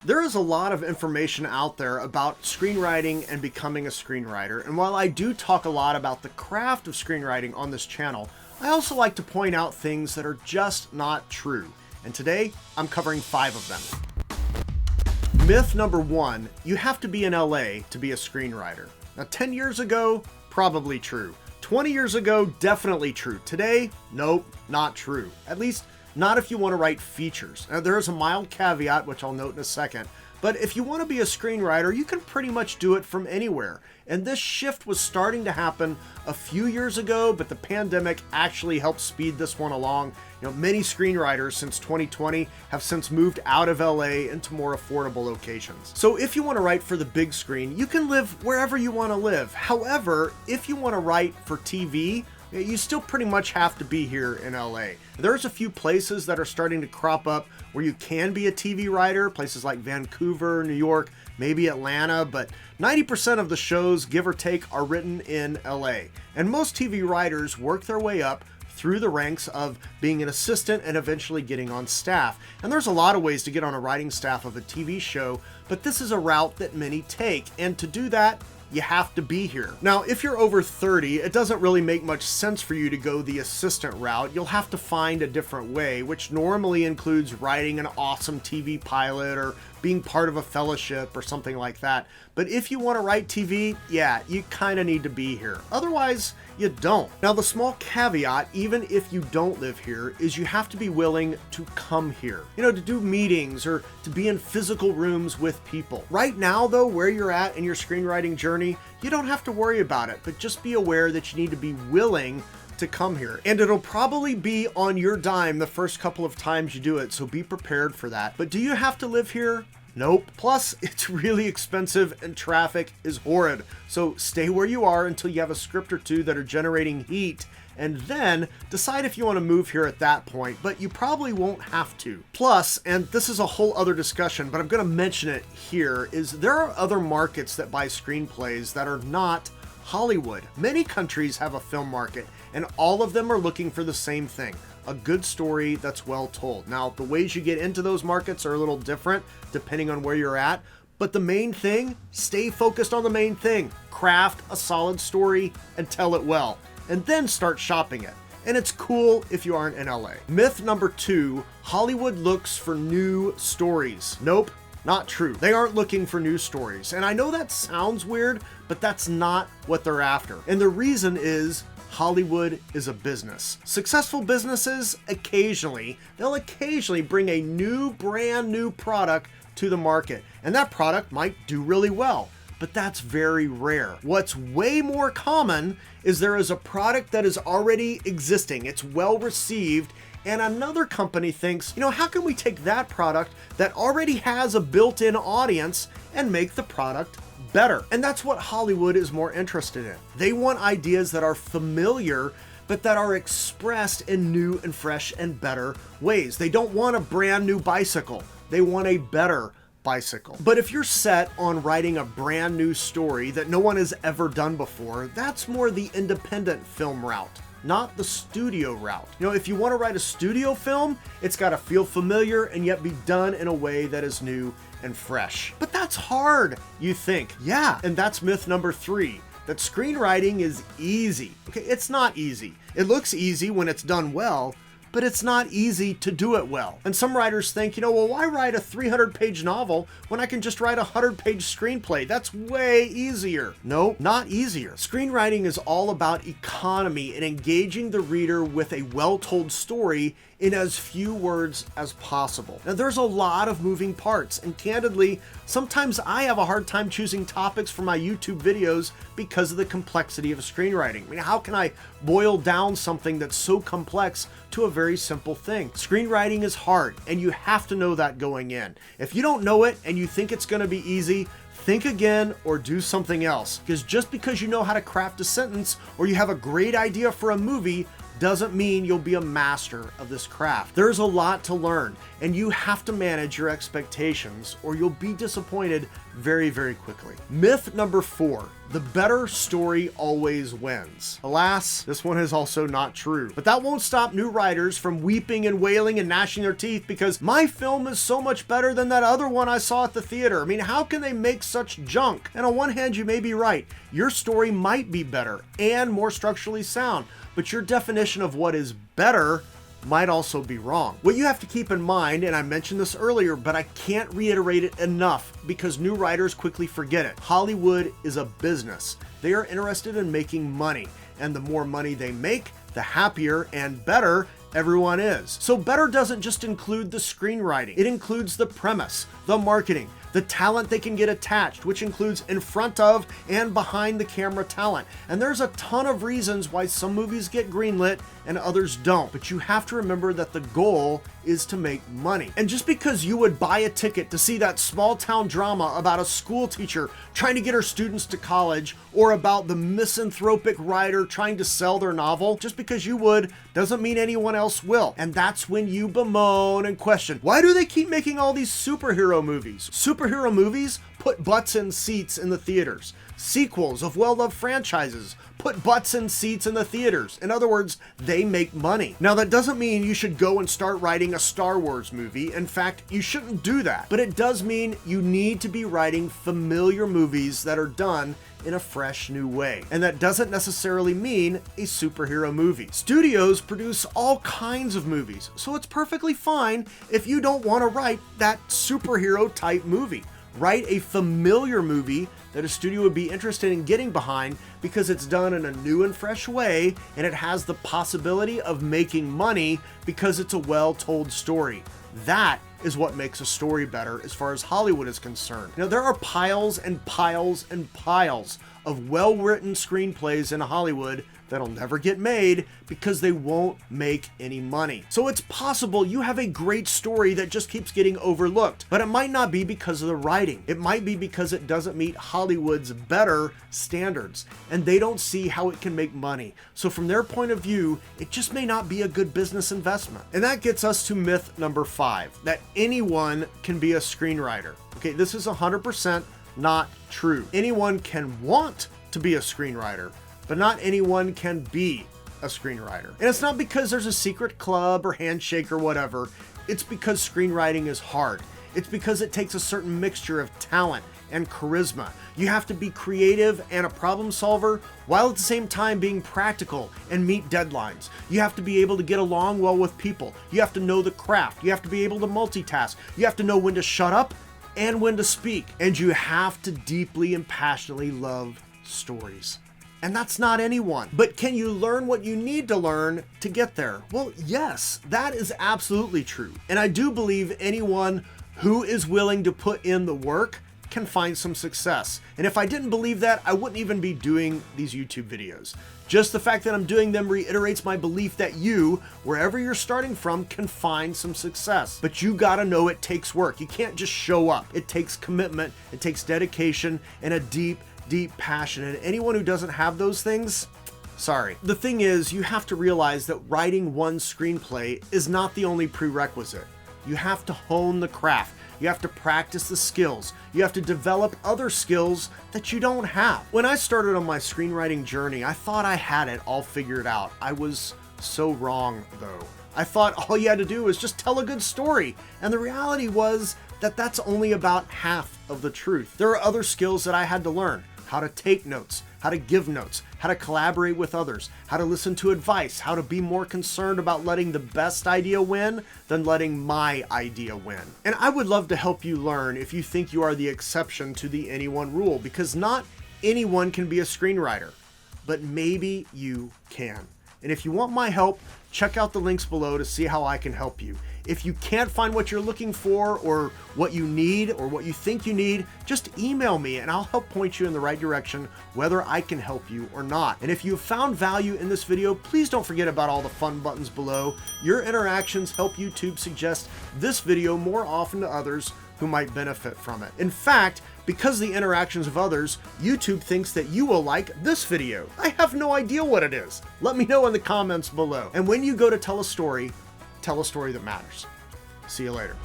There is a lot of information out there about screenwriting and becoming a screenwriter, and while I do talk a lot about the craft of screenwriting on this channel, I also like to point out things that are just not true. And today, I'm covering 5 of them. Myth number 1, you have to be in LA to be a screenwriter. Now 10 years ago, probably true. 20 years ago, definitely true. Today, nope, not true. At least, not if you want to write features. Now, there is a mild caveat, which I'll note in a second, but if you want to be a screenwriter, you can pretty much do it from anywhere. And this shift was starting to happen a few years ago, but the pandemic actually helped speed this one along. Many screenwriters since 2020 have since moved out of LA into more affordable locations. So if you want to write for the big screen, you can live wherever you want to live. However, if you want to write for TV, you still pretty much have to be here in LA. There's a few places that are starting to crop up where you can be a TV writer, places like Vancouver, New York, maybe Atlanta, but 90% of the shows, give or take, are written in LA. And most TV writers work their way up through the ranks of being an assistant and eventually getting on staff. And there's a lot of ways to get on a writing staff of a TV show, but this is a route that many take. And to do that, you have to be here. Now, if you're over 30, it doesn't really make much sense for you to go the assistant route. You'll have to find a different way, which normally includes writing an awesome TV pilot or being part of a fellowship or something like that. But if you want to write TV, yeah, you kind of need to be here. Otherwise, you don't. Now, the small caveat, even if you don't live here, is you have to be willing to come here. To do meetings or to be in physical rooms with people. Right now, though, where you're at in your screenwriting journey, you don't have to worry about it, but just be aware that you need to be willing to come here. And it'll probably be on your dime the first couple of times you do it, so be prepared for that. But do you have to live here? Nope. Plus, it's really expensive and traffic is horrid. So stay where you are until you have a script or two that are generating heat, and then decide if you want to move here at that point, but you probably won't have to. Plus, and this is a whole other discussion, but I'm going to mention it here, is there are other markets that buy screenplays that are not Hollywood. Many countries have a film market, and all of them are looking for the same thing: a good story that's well told. Now, the ways you get into those markets are a little different depending on where you're at, but the main thing, stay focused on the main thing. Craft a solid story and tell it well, and then start shopping it. And it's cool if you aren't in LA. Myth number 2, Hollywood looks for new stories. Nope. Not true. They aren't looking for new stories. And I know that sounds weird, but that's not what they're after. And the reason is Hollywood is a business. Successful businesses, they'll occasionally bring a brand new product to the market. And that product might do really well, but that's very rare. What's way more common is there is a product that is already existing. It's well received, and another company thinks, how can we take that product that already has a built-in audience and make the product better? And that's what Hollywood is more interested in. They want ideas that are familiar, but that are expressed in new and fresh and better ways. They don't want a brand new bicycle. They want a better bicycle. But if you're set on writing a brand new story that no one has ever done before, that's more the independent film route, not the studio route. If you want to write a studio film, it's got to feel familiar and yet be done in a way that is new and fresh. But that's hard, you think. Yeah, and that's myth number 3, that screenwriting is easy. Okay, it's not easy. It looks easy when it's done well, but it's not easy to do it well. And some writers think, well, why write a 300-page novel when I can just write a 100-page screenplay? That's way easier. No, not easier. Screenwriting is all about economy and engaging the reader with a well-told story in as few words as possible. Now, there's a lot of moving parts, and candidly, sometimes I have a hard time choosing topics for my YouTube videos because of the complexity of screenwriting. How can I boil down something that's so complex to a very simple thing? Screenwriting is hard, and you have to know that going in. If you don't know it and you think it's going to be easy, think again or do something else. Because just because you know how to craft a sentence or you have a great idea for a movie doesn't mean you'll be a master of this craft. There's a lot to learn, and you have to manage your expectations or you'll be disappointed very, very quickly. Myth number 4, the better story always wins. Alas, this one is also not true. But that won't stop new writers from weeping and wailing and gnashing their teeth because my film is so much better than that other one I saw at the theater. I mean, how can they make such junk? And on one hand, you may be right. Your story might be better and more structurally sound, but your definition of what is better might also be wrong. What you have to keep in mind, and I mentioned this earlier, but I can't reiterate it enough because new writers quickly forget it. Hollywood is a business. They are interested in making money, and the more money they make, the happier and better everyone is. So better doesn't just include the screenwriting. It includes the premise, the marketing, the talent they can get attached, which includes in front of and behind the camera talent. And there's a ton of reasons why some movies get greenlit and others don't. But you have to remember that the goal is to make money. And just because you would buy a ticket to see that small town drama about a school teacher trying to get her students to college, or about the misanthropic writer trying to sell their novel, just because you would doesn't mean anyone else will. And that's when you bemoan and question, why do they keep making all these superhero movies? Superhero movies put butts in seats in the theaters. Sequels of well-loved franchises put butts in seats in the theaters. In other words, they make money. Now, that doesn't mean you should go and start writing a Star Wars movie. In fact, you shouldn't do that. But it does mean you need to be writing familiar movies that are done in a fresh new way. And that doesn't necessarily mean a superhero movie. Studios produce all kinds of movies, so it's perfectly fine if you don't want to write that superhero type movie. Write a familiar movie that a studio would be interested in getting behind because it's done in a new and fresh way, and it has the possibility of making money because it's a well-told story. That is what makes a story better as far as Hollywood is concerned. Now, there are piles and piles and piles of well-written screenplays in Hollywood that'll never get made because they won't make any money. So it's possible you have a great story that just keeps getting overlooked, but it might not be because of the writing. It might be because it doesn't meet Hollywood's better standards, and they don't see how it can make money. So from their point of view, it just may not be a good business investment. And that gets us to myth number 5, that anyone can be a screenwriter. Okay, this is 100% not true. Anyone can want to be a screenwriter, but not anyone can be a screenwriter. And it's not because there's a secret club or handshake or whatever. It's because screenwriting is hard. It's because it takes a certain mixture of talent and charisma. You have to be creative and a problem solver while at the same time being practical and meet deadlines. You have to be able to get along well with people. You have to know the craft. You have to be able to multitask. You have to know when to shut up and when to speak. And you have to deeply and passionately love stories. And that's not anyone. But can you learn what you need to learn to get there? Well, yes, that is absolutely true. And I do believe anyone who is willing to put in the work can find some success. And if I didn't believe that, I wouldn't even be doing these YouTube videos. Just the fact that I'm doing them reiterates my belief that you, wherever you're starting from, can find some success. But you gotta know it takes work. You can't just show up. It takes commitment, it takes dedication, and a deep passion. And anyone who doesn't have those things, sorry. The thing is, you have to realize that writing one screenplay is not the only prerequisite. You have to hone the craft. You have to practice the skills. You have to develop other skills that you don't have. When I started on my screenwriting journey, I thought I had it all figured out. I was so wrong, though. I thought all you had to do was just tell a good story. And the reality was that that's only about half of the truth. There are other skills that I had to learn. How to take notes, how to give notes, how to collaborate with others, how to listen to advice, how to be more concerned about letting the best idea win than letting my idea win. And I would love to help you learn if you think you are the exception to the anyone rule, because not anyone can be a screenwriter, but maybe you can. And if you want my help, check out the links below to see how I can help you. If you can't find what you're looking for or what you need or what you think you need, just email me and I'll help point you in the right direction, whether I can help you or not. And if you have found value in this video, please don't forget about all the fun buttons below. Your interactions help YouTube suggest this video more often to others who might benefit from it. In fact, because of the interactions of others, YouTube thinks that you will like this video. I have no idea what it is. Let me know in the comments below. And when you go to tell a story that matters. See you later.